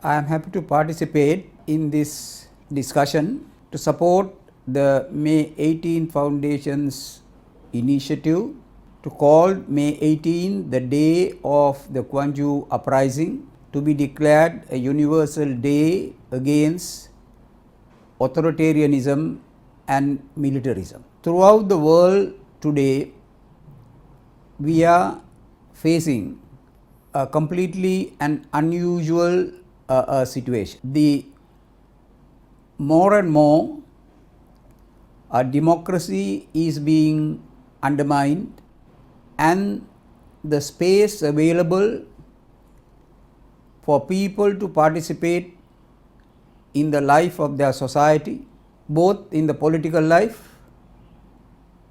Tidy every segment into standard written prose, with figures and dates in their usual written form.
I am happy to participate in this discussion to support the May 18 Foundation's initiative to call May 18 the day of the Gwangju uprising to be declared a universal day against authoritarianism and militarism. Throughout the world today, we are facing a completely and unusual situation. The more and more democracy is being undermined, and the space available for people to participate in the life of their society, both in the political life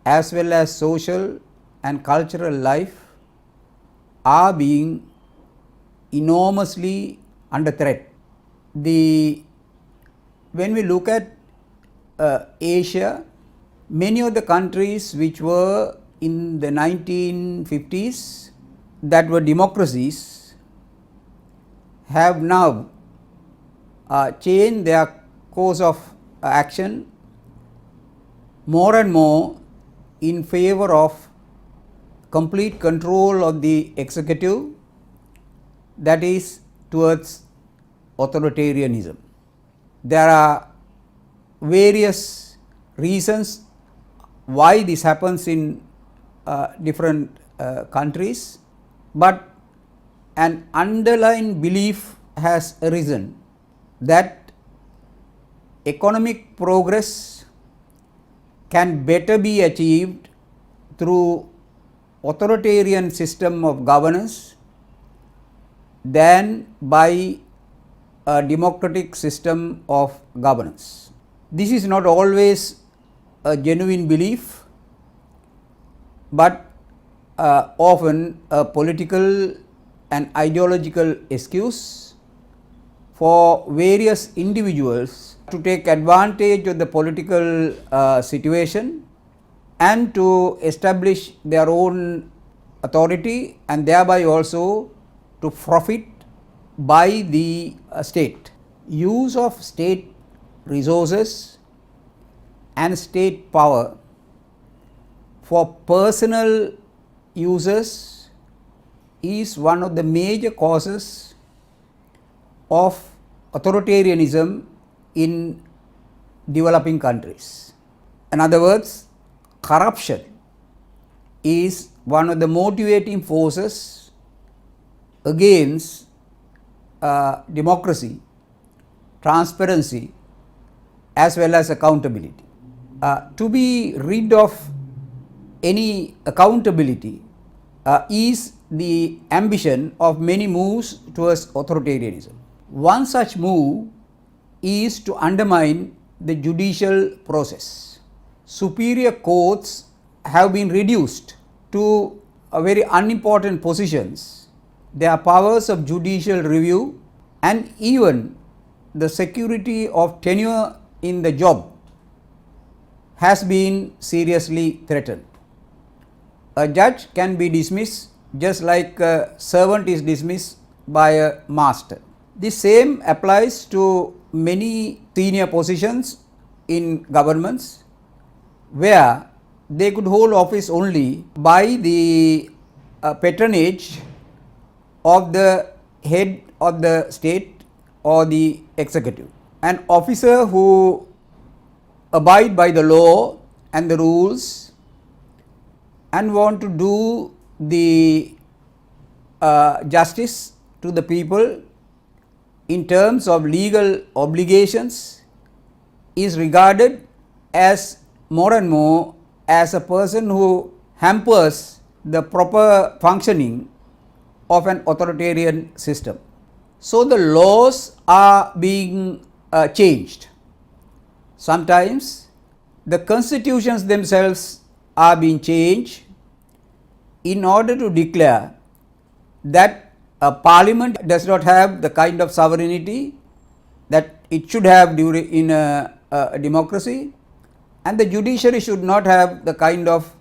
as well as social and cultural life, are being enormously under threat. When we look at Asia, many of the countries which were in the 1950s that were democracies have now changed their course of action more and more in favor of complete control of the executive, that is towards authoritarianism. There are various reasons why this happens in different countries, but an underlying belief has arisen that economic progress can better be achieved through authoritarian system of governance than by a democratic system of governance. This is not always a genuine belief, but often a political and ideological excuse for various individuals to take advantage of the political situation and to establish their own authority, and thereby also to profit by the state. Use of state resources and state power for personal uses is one of the major causes of authoritarianism in developing countries. In other words, corruption is one of the motivating forces against democracy, transparency, as well as accountability. To be rid of any accountability is the ambition of many moves towards authoritarianism. One such move is to undermine the judicial process. Superior courts have been reduced to very unimportant positions. Their powers of judicial review and even the security of tenure in the job has been seriously threatened. A judge can be dismissed just like a servant is dismissed by a master. The same applies to many senior positions in governments, where they could hold office only by the patronage of the head of the state or the executive. An officer who abide by the law and the rules and want to do the justice to the people in terms of legal obligations is regarded as more and more as a person who hampers the proper functioning of an authoritarian system. So the laws are being changed. Sometimes the constitutions themselves are being changed in order to declare that a parliament does not have the kind of sovereignty that it should have in a democracy, and the judiciary should not have the kind of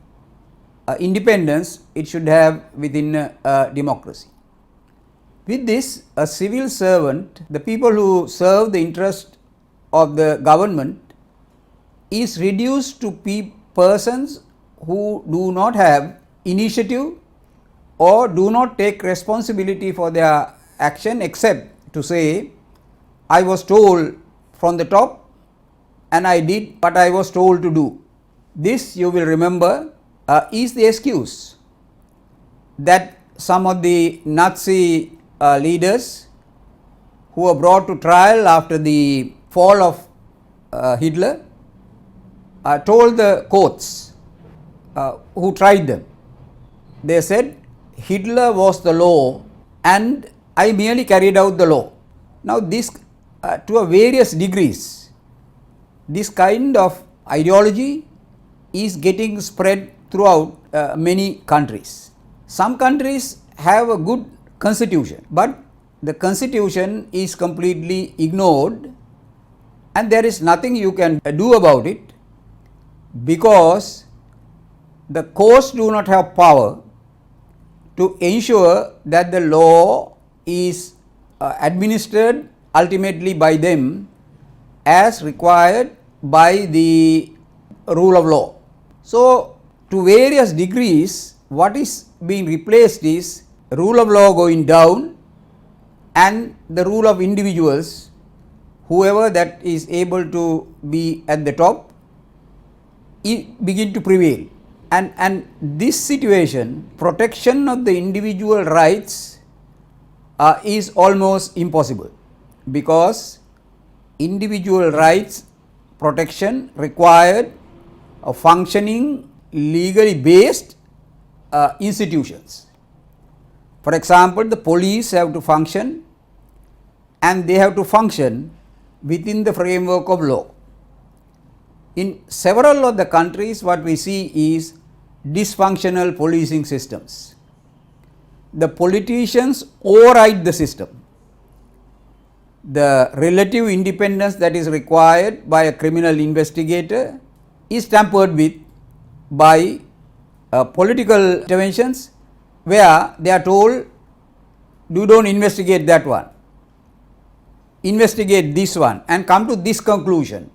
independence it should have within democracy. With this, a civil servant, the people who serve the interest of the government, is reduced to persons who do not have initiative or do not take responsibility for their action except to say, I was told from the top and I did what I was told to do. This, you will remember, is the excuse that some of the Nazi leaders who were brought to trial after the fall of Hitler told the courts who tried them. They said, Hitler was the law and I merely carried out the law. Now this to a various degrees, this kind of ideology is getting spread throughout many countries. Some countries have a good constitution, but the constitution is completely ignored and there is nothing you can do about it because the courts do not have power to ensure that the law is administered ultimately by them as required by the rule of law. So, to various degrees, what is being replaced is rule of law going down and the rule of individuals, whoever that is able to be at the top, begin to prevail. And this situation, protection of the individual rights is almost impossible because individual rights protection required a functioning legally based institutions. For example, the police have to function and they have to function within the framework of law. In several of the countries, what we see is dysfunctional policing systems. The politicians override the system. The relative independence that is required by a criminal investigator is tampered with by political interventions where they are told, you don't investigate that one, investigate this one and come to this conclusion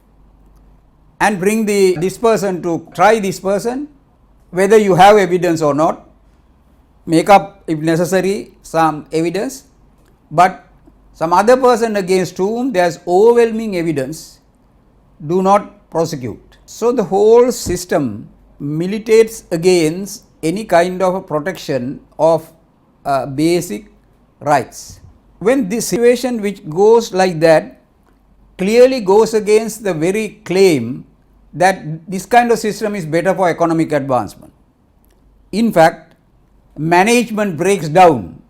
and bring this person to try this person, whether you have evidence or not, make up if necessary some evidence, but some other person against whom there is overwhelming evidence, do not prosecute. So the whole system militates against any kind of a protection of basic rights. When this situation which goes like that clearly goes against the very claim that this kind of system is better for economic advancement. In fact, management breaks down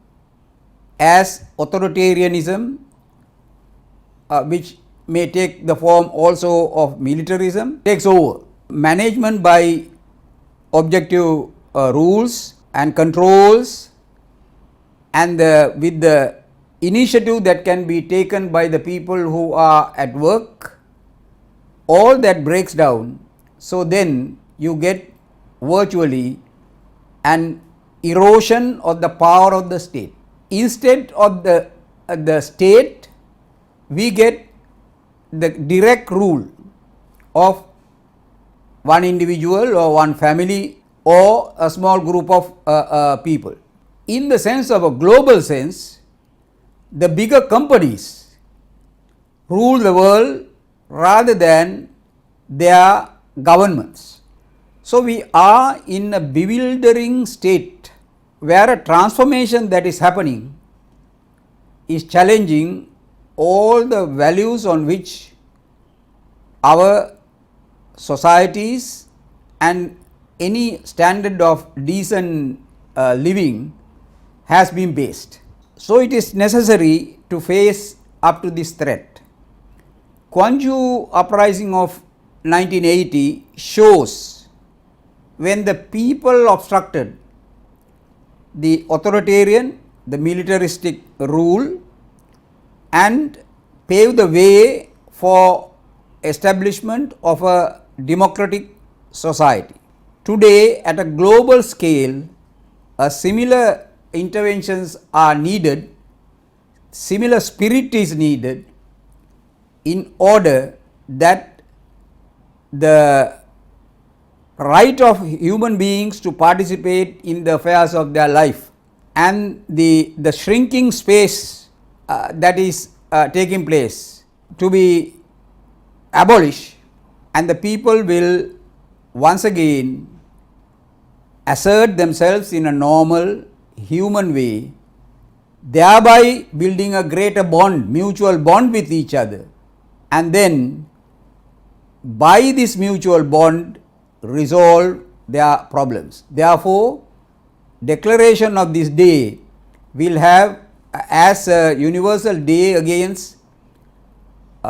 as authoritarianism, which may take the form also of militarism, takes over. Management by objective rules and controls and with the initiative that can be taken by the people who are at work, all that breaks down. So then you get virtually an erosion of the power of the state. Instead of the state, we get the direct rule of one individual or one family or a small group of people. In the sense of a global sense, the bigger companies rule the world rather than their governments. So we are in a bewildering state where a transformation that is happening is challenging all the values on which our societies and any standard of decent living has been based. So it is necessary to face up to this threat. Gwangju uprising of 1980 shows when the people obstructed the authoritarian, the militaristic rule and paved the way for establishment of a democratic society. Today, at a global scale, similar interventions are needed similar spirit is needed in order that the right of human beings to participate in the affairs of their life and the shrinking space that is taking place to be abolished, and the people will once again assert themselves in a normal human way, thereby building a greater bond, mutual bond with each other, and then by this mutual bond resolve their problems. Therefore, declaration of this day will have as a universal day against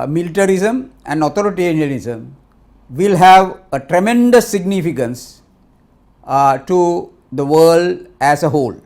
militarism and authoritarianism will have a tremendous significance to the world as a whole.